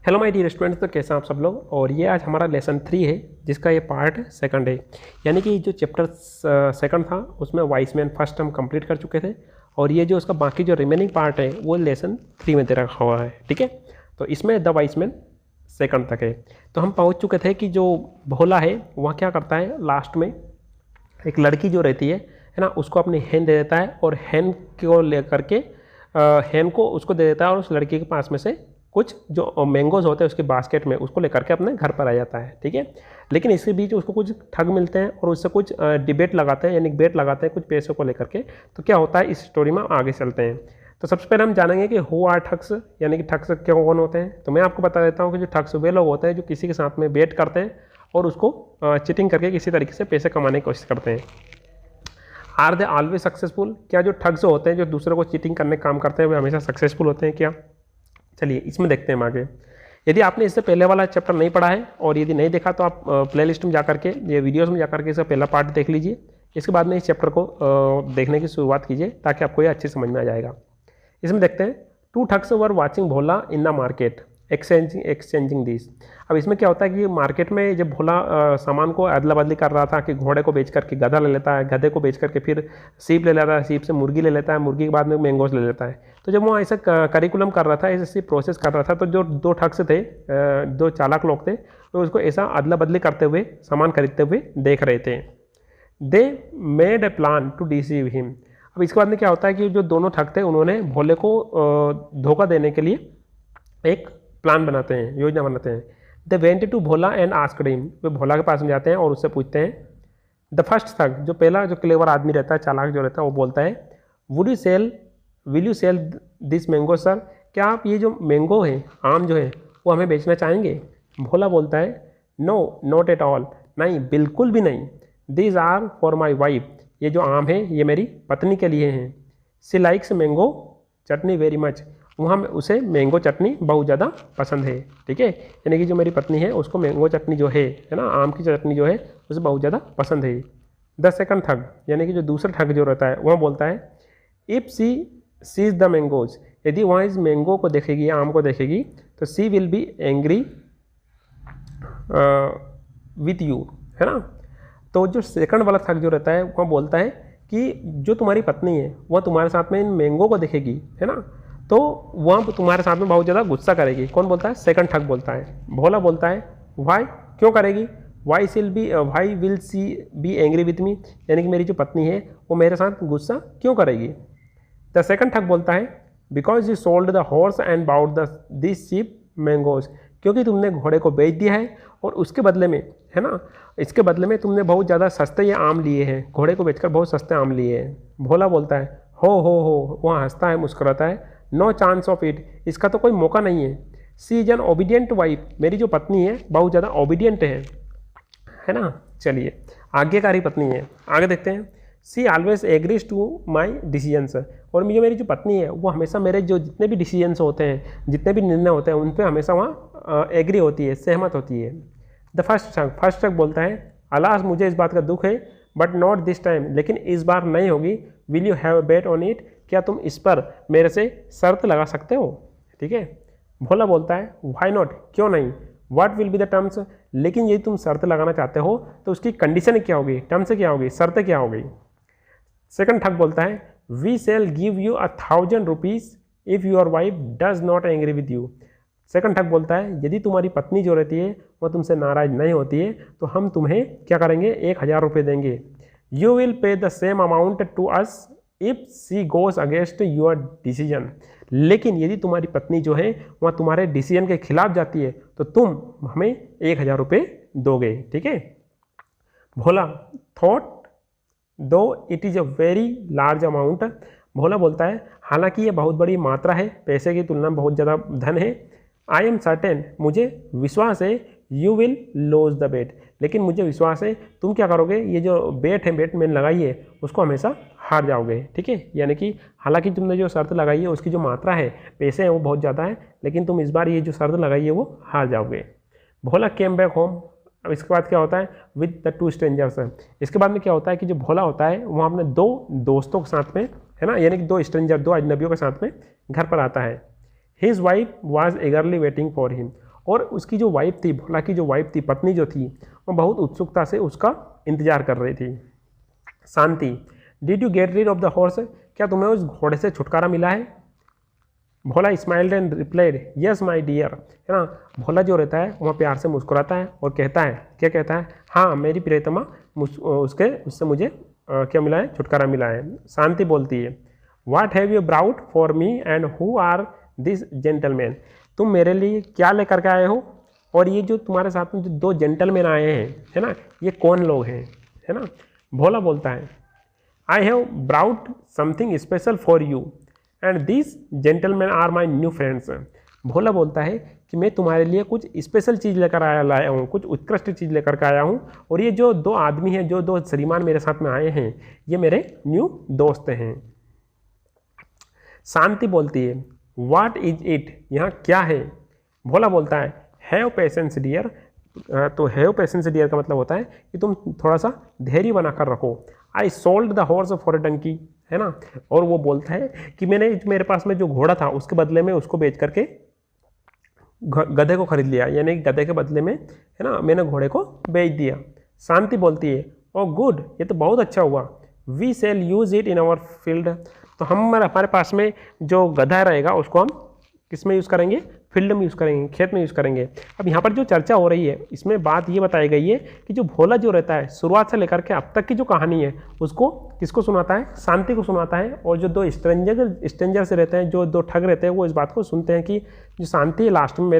Hello my dear students, तो कैसे हैं आप सब लोग। और ये आज हमारा लेसन 3 है जिसका ये पार्ट सेकंड है। यानी कि जो चैप्टर सेकंड था उसमें वाइस मैन फर्स्ट हम कंप्लीट कर चुके थे और ये जो उसका बाकी जो रिमेनिंग पार्ट है वो लेसन 3 में दे रखा हुआ है। ठीक है, तो इसमें द वाइस मैन सेकंड तक है। तो हम पहुँच चुके थे कि जो भोला है वह क्या करता है, लास्ट में एक लड़की जो रहती है ना, उसको अपनी हैन दे देता है और हैन को लेकर के हैन को उसको दे देता है और उस लड़की के पास में से कुछ जो मैंगोज होते हैं उसके बास्केट में उसको लेकर के अपने घर पर आ जाता है। ठीक है, लेकिन इसके बीच उसको कुछ ठग मिलते हैं और उससे कुछ डिबेट लगाते हैं, यानी बेट लगाते हैं कुछ पैसों को लेकर के। तो क्या होता है इस स्टोरी में आगे चलते हैं। तो सबसे पहले हम जानेंगे कि हु आर ठग्स, यानी कि ठग्स क्यों कौन होते हैं। तो मैं आपको बता देता हूँ कि जो ठग्स वे लोग होते हैं जो किसी के साथ में बेट करते हैं और उसको चीटिंग करके किसी तरीके से पैसे कमाने की कोशिश करते हैं। आर दे ऑलवेज सक्सेसफुल, क्या जो ठग्स होते हैं जो दूसरों को चीटिंग करने का काम करते हैं वे हमेशा सक्सेसफुल होते हैं क्या। चलिए इसमें देखते हैं हम आगे। यदि आपने इससे पहले वाला चैप्टर नहीं पढ़ा है और यदि नहीं देखा तो आप प्लेलिस्ट में जाकर के ये वीडियोस में जाकर के इसका पहला पार्ट देख लीजिए। इसके बाद में इस चैप्टर को देखने की शुरुआत कीजिए ताकि आपको ये अच्छी समझ में आ जाएगा। इसमें देखते हैं, two thugs were watching Bhola in the market exchanging this. अब इसमें क्या होता है कि मार्केट में जब भोला सामान को अदला बदली कर रहा था कि घोड़े को बेच करके गधा ले लेता है, गधे को बेच करके फिर सीप ले लेता है, सीप से मुर्गी ले लेता है, मुर्गी के बाद में मैंगोज ले लेता है। तो जब वो ऐसा करिकुलम कर रहा था, ऐसे प्रोसेस कर रहा था, तो जो दो ठग्स थे, दो चालाक लोग थे, तो उसको ऐसा अदला बदली करते हुए सामान खरीदते हुए देख रहे थे। They made a plan to deceive him. अब इसके बाद में क्या होता है कि जो दोनों ठग थे उन्होंने भोले को धोखा देने के लिए एक प्लान बनाते हैं, योजना बनाते हैं। They went to Bhola and asked him. वे भोला के पास में जाते हैं और उससे पूछते हैं। द फर्स्ट ठग, जो पहला जो क्लेवर आदमी रहता है, चालाक जो रहता है, वो बोलता है will you sell this mango sir, क्या आप ये जो मैंगो है, आम जो है, वो हमें बेचना चाहेंगे। भोला बोलता है नो नॉट एट ऑल, नहीं बिल्कुल भी नहीं। These are for my wife, ये जो आम है ये मेरी पत्नी के लिए हैं। सी लाइक्स मैंगो चटनी वेरी मच, वहाँ उसे मैंगो चटनी बहुत ज़्यादा पसंद है। ठीक है, यानी कि जो मेरी पत्नी है उसको मैंगो चटनी जो है ना, आम की चटनी जो है उसे बहुत ज़्यादा पसंद है। द सेकंड ठग, यानी कि जो दूसरा ठग जो रहता है वह बोलता है if she sees the mangoes, यदि वहाँ इस मैंगो को देखेगी, आम को देखेगी, तो she will be angry with you, है ना। तो जो सेकंड वाला ठग जो रहता है वह बोलता है कि जो तुम्हारी पत्नी है वह तुम्हारे साथ में इन मैंगो को देखेगी, है ना, तो वह तुम्हारे साथ में बहुत ज़्यादा गुस्सा करेगी। कौन बोलता है? सेकंड ठग बोलता है। भोला बोलता है वाई, क्यों करेगी। Why will she be angry with me, यानी कि मेरी जो पत्नी है वो मेरे साथ गुस्सा क्यों करेगी। द सेकंड ठग बोलता है because you sold the horse and bought this cheap mangoes, क्योंकि तुमने घोड़े को बेच दिया है और उसके बदले में, है ना, इसके बदले में तुमने बहुत ज़्यादा सस्ते ये आम लिए हैं, घोड़े को बेचकर बहुत सस्ते आम लिए हैं। भोला बोलता है हो, वहाँ हंसता है, मुस्कुराता है। नो चांस ऑफ इट, इसका तो कोई मौका नहीं है। सी इज एन ओबीडियंट वाइफ, मेरी जो पत्नी है बहुत ज़्यादा ओबीडियंट है ना। चलिए आज्ञाकारी पत्नी है, आगे देखते हैं। She always agrees to my decisions, और मेरी जो पत्नी है वो हमेशा मेरे जो जितने भी डिसीजंस होते हैं, जितने भी निर्णय होते हैं उन पर हमेशा वहाँ एग्री होती है, सहमत होती है। द फर्स्ट ठग बोलता है अलास, मुझे इस बात का दुख है, बट नॉट दिस टाइम, लेकिन इस बार नहीं होगी। Will you have bet on it, क्या तुम इस पर मेरे से शर्त लगा सकते हो। ठीक है, भोला बोलता है व्हाई नॉट, क्यों नहीं। What will be the terms, लेकिन यदि तुम शर्त लगाना चाहते हो तो उसकी कंडीशन क्या होगी, टर्म्स क्या होगी, शर्तें क्या होगी। सेकंड ठग बोलता है we shall give you 1000 rupees if your wife does not angry with you. Second ठग बोलता है यदि तुम्हारी पत्नी जो रहती है वह तुमसे नाराज नहीं होती है तो हम तुम्हें क्या करेंगे, 1000 रुपये देंगे। You will pay the same amount to us if she goes against your decision, लेकिन यदि तुम्हारी पत्नी जो है वह तुम्हारे डिसीजन के खिलाफ जाती है तो तुम हमें 1000 रुपये दोगे। ठीक है। Bhola thought that it is a very large amount, Bhola बोलता है हालांकि ये बहुत बड़ी मात्रा है, पैसे की तुलना में बहुत ज़्यादा धन है। आई एम सर्टेन, मुझे विश्वास है, यू विल लूज द बेट, लेकिन मुझे विश्वास है तुम क्या करोगे, ये जो बेट मैंने लगाई है उसको हमेशा हार जाओगे। ठीक है, यानी कि हालांकि तुमने जो शर्त लगाई है उसकी जो मात्रा है, पैसे हैं वो बहुत ज़्यादा है, लेकिन तुम इस बार ये जो शर्त लगाई है वो हार जाओगे। भोला केम बैक होम। अब इसके बाद क्या होता है विद द टू स्ट्रेंजर्स। इसके बाद में क्या होता है कि जो भोला होता है वो अपने दो दोस्तों के साथ में, है ना, यानी कि दो स्ट्रेंजर, दो अजनबियों के साथ में घर पर आता है। His wife was eagerly waiting for him, और उसकी जो वाइफ थी, भोला की जो वाइफ थी, पत्नी जो थी, वो बहुत उत्सुकता से उसका इंतजार कर रही थी। Shanti, did you get rid of the horse, क्या तुम्हें उस घोड़े से छुटकारा मिला है? Bhola smiled and replied yes my dear, है ना। भोला जो रहता है वह प्यार से मुस्कुराता है और कहता है, क्या कहता है, हाँ मेरी प्रियतमा, उससे मुझे क्या मिला है, छुटकारा मिला है। शांति बोलती है what have you brought for me and who are this gentleman, तुम मेरे लिए क्या लेकर के आए हो, और ये जो तुम्हारे साथ में जो दो जेंटलमैन आए हैं, है ना, ये कौन लोग हैं, है ना। भोला बोलता है I have brought something special for you and this gentleman are my new friends. Bhola बोलता है कि मैं तुम्हारे लिए कुछ स्पेशल चीज़ लेकर लाया हूँ, कुछ उत्कृष्ट चीज़ लेकर के आया हूँ, और ये जो दो आदमी हैं, जो दो श्रीमान मेरे साथ में आए हैं, ये मेरे न्यू दोस्त हैं। शांति बोलती है व्हाट इज इट, यहाँ क्या है? भोला बोलता है हैव पेशेंस डियर, तो हैव पेशेंस डियर का मतलब होता है कि तुम थोड़ा सा धैर्य बनाकर रखो। I sold the horse for a donkey, है ना। और वो बोलता है कि मेरे पास में जो घोड़ा था उसके बदले में उसको बेच करके गधे को खरीद लिया, यानी गधे के बदले में, है ना, मैंने घोड़े को बेच दिया। शांति बोलती है ओ गुड, ये तो बहुत अच्छा हुआ। We shall use it in our field, तो हमारे पास में जो गधा रहेगा उसको हम किस में यूज़ करेंगे, फील्ड में यूज़ करेंगे, खेत में यूज़ करेंगे। अब यहाँ पर जो चर्चा हो रही है इसमें बात ये बताई गई है कि जो भोला जो रहता है शुरुआत से लेकर के अब तक की जो कहानी है उसको किसको सुनाता है, शांति को सुनाता है। और जो दो स्ट्रेंजर से रहते हैं, जो दो ठग रहते हैं, वो इस बात को सुनते हैं कि जो शांति है लास्ट में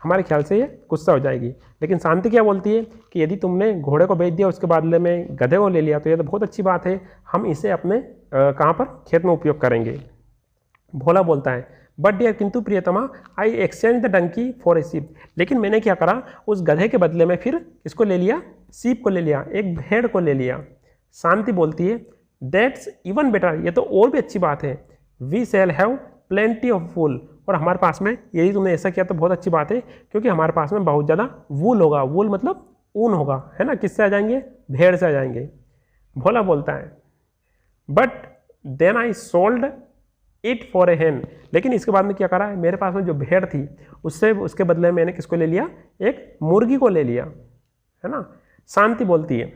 हमारे ख्याल से ये गुस्सा हो जाएगी। लेकिन शांति क्या बोलती है कि यदि तुमने घोड़े को बेच दिया उसके बदले में गधे को ले लिया तो ये तो बहुत अच्छी बात है, हम इसे अपने कहाँ पर, खेत में उपयोग करेंगे। भोला बोलता है बट डियर, किंतु प्रियतमा, I exchange the donkey for a sheep, लेकिन मैंने क्या करा, उस गधे के बदले में फिर इसको ले लिया, शीप को ले लिया, एक भेड़ को ले लिया। शांति बोलती है दैट्स इवन बेटर, ये तो और भी अच्छी बात है। We shall have plenty of wool, और हमारे पास में, यदि तुमने ऐसा किया तो बहुत अच्छी बात है, क्योंकि हमारे पास में बहुत ज़्यादा वूल होगा, वूल मतलब ऊन होगा, है ना। किससे आ जाएंगे, भेड़ से आ जाएंगे। भोला बोलता है but then I sold it for a hen, लेकिन इसके बाद में क्या करा है, मेरे पास में जो भेड़ थी उसके बदले में मैंने किसको ले लिया, एक मुर्गी को ले लिया, है ना। शांति बोलती है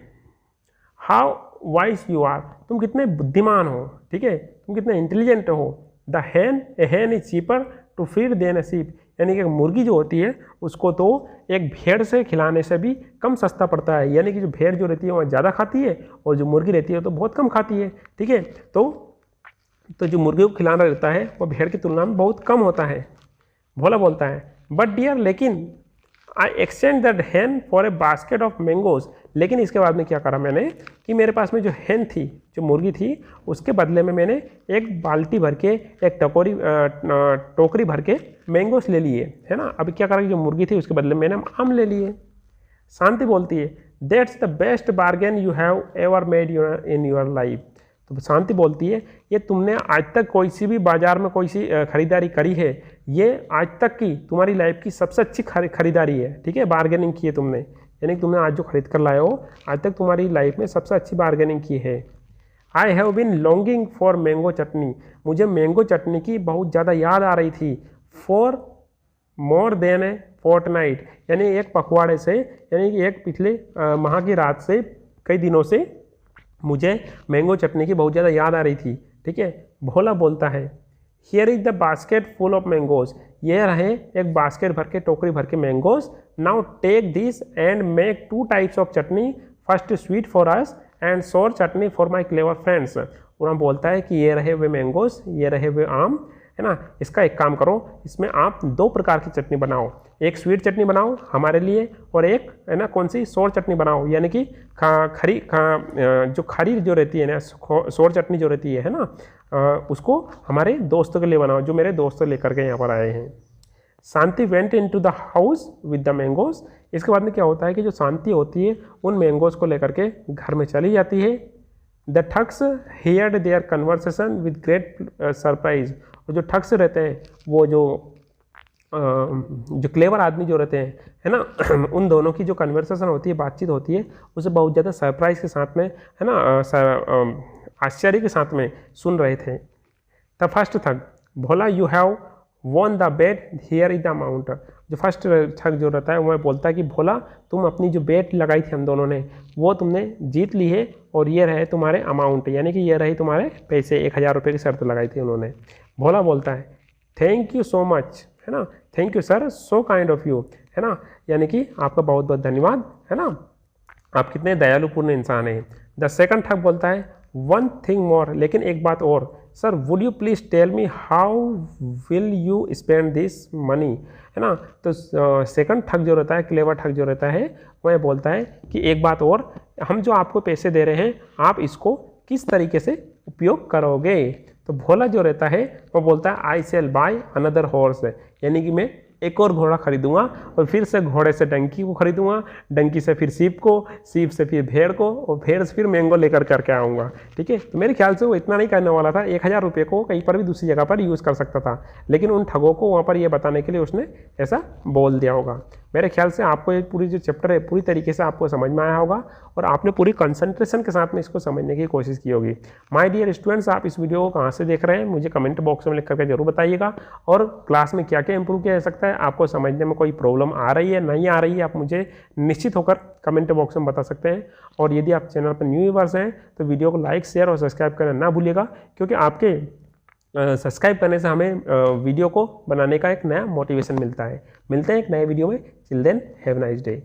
हाउ वाइज यू आर, तुम कितने बुद्धिमान हो, ठीक है, तुम कितने इंटेलिजेंट हो। The hen, a hen is cheaper to feed than a sheep, यानी कि मुर्गी जो होती है उसको तो एक भेड़ से खिलाने से भी कम सस्ता पड़ता है, यानी कि जो भेड़ जो रहती है वह ज़्यादा खाती है और जो मुर्गी रहती है तो बहुत कम खाती है, ठीक है। तो जो मुर्गी को खिलाना रहता है वो भेड़ की तुलना में बहुत कम होता है। भोला बोलता है बट डियर, लेकिन I exchange that hen for a basket of mangoes, लेकिन इसके बाद में क्या करा मैंने कि मेरे पास में जो हैन थी, जो मुर्गी थी, उसके बदले में मैंने एक बाल्टी भर के, एक टोकरी भर के मैंगोस ले लिए, है ना। अभी क्या करा कि जो मुर्गी थी उसके बदले में मैंने आम ले लिए। शांति बोलती है that's the best bargain you have ever made in your life, तो शांति बोलती है ये तुमने आज तक कोई सी भी बाजार में कोई सी खरीदारी करी है, ये आज तक की तुम्हारी लाइफ की सबसे अच्छी खरीदारी है, ठीक है। बार्गेनिंग की है तुमने, यानी कि तुमने आज जो खरीद कर लाए हो आज तक तुम्हारी लाइफ में सबसे अच्छी बार्गेनिंग की है। I have been longing for mango chutney, मुझे मैंगो चटनी की बहुत ज़्यादा याद आ रही थी। For more than a fortnight, यानी एक पखवाड़े से, यानी कि एक पिछले माह की रात से, कई दिनों से मुझे मैंगो चटनी की बहुत ज़्यादा याद आ रही थी, ठीक है। भोला बोलता है here is the basket full of mangoes, ये रहे एक बास्केट भर के, टोकरी भर के mangoes. Now take this and make 2 types of chutney, first sweet for us and sour chutney for my clever friends. और हम बोलता है कि ये रहे हुए मैंगोज, ये रहे हुए आम, है ना। इसका एक काम करो, इसमें आप 2 प्रकार की चटनी बनाओ, एक स्वीट चटनी बनाओ हमारे लिए और एक, है ना, कौन सी, सोर चटनी बनाओ, यानी कि जो खरी जो रहती है ना, सोर चटनी जो रहती है ना, उसको हमारे दोस्तों के लिए बनाओ, जो मेरे दोस्त लेकर के यहाँ पर आए हैं। Shanti went into the house with the mangoes, इसके बाद में क्या होता है कि जो शांति होती है उन मैंगोज को लेकर के घर में चली जाती है। The thugs heard their conversation with great surprise, और जो ठग्स रहते हैं, वो जो क्लेवर आदमी जो रहते हैं, है ना, उन दोनों की जो कन्वर्सेशन होती है, बातचीत होती है, उसे बहुत ज़्यादा सरप्राइज के साथ में, है ना, आश्चर्य के साथ में सुन रहे थे। The first thug, Bhola you have won the bet here is the amount. जो फर्स्ट ठग जो रहता है वह बोलता है कि भोला तुम अपनी जो बेट लगाई थी हम दोनों ने वो तुमने जीत ली है और ये रहे तुम्हारे अमाउंट, यानी कि ये रही तुम्हारे पैसे, 1000 रुपये की शर्त लगाई थी उन्होंने। भोला बोलता है थैंक यू सो मच, है ना, thank you sir, so kind of you, है ना, यानी कि आपका बहुत बहुत धन्यवाद, है ना, आप कितने दयालुपूर्ण इंसान हैं। द सेकंड ठग बोलता है वन थिंग मोर, लेकिन एक बात और, sir would you please tell me how will you spend this money, है ना। तो सेकंड ठग जो रहता है, क्लेवर ठग जो रहता है, वह बोलता है कि एक बात और, हम जो आपको पैसे दे रहे हैं आप इसको किस तरीके से उपयोग करोगे। तो भोला जो रहता है वो बोलता है आई सेल बाय अनदर हॉर्स, यानी कि मैं एक और घोड़ा खरीदूंगा और फिर से घोड़े से डंकी को खरीदूंगा, डंकी से फिर सीप को, सीप से फिर भेड़ को और भेड़ से फिर मैंगो लेकर करके आऊँगा। ठीक है, तो मेरे ख्याल से वो इतना नहीं करने वाला था, 1000 रुपये को कहीं पर भी दूसरी जगह पर यूज़ कर सकता था, लेकिन उन ठगों को वहाँ पर ये बताने के लिए उसने ऐसा बोल दिया होगा। मेरे ख्याल से आपको ये पूरी जो चैप्टर है पूरी तरीके से आपको समझ में आया होगा और आपने पूरी कंसंट्रेशन के साथ में इसको समझने की कोशिश की होगी। माय डियर स्टूडेंट्स, आप इस वीडियो को कहाँ से देख रहे हैं मुझे कमेंट बॉक्स में लिख करके जरूर बताइएगा, और क्लास में क्या क्या इंप्रूव किया जा सकता है, आपको समझने में कोई प्रॉब्लम आ रही है नहीं आ रही है, आप मुझे निश्चित होकर कमेंट बॉक्स में बता सकते हैं। और यदि आप चैनल पर न्यू व्यूअर्स हैं तो वीडियो को लाइक, शेयर और सब्सक्राइब करना ना भूलिएगा, क्योंकि आपके सब्सक्राइब करने से हमें वीडियो को बनाने का एक नया मोटिवेशन मिलता है। मिलते हैं एक नए वीडियो में, till then have a nice day.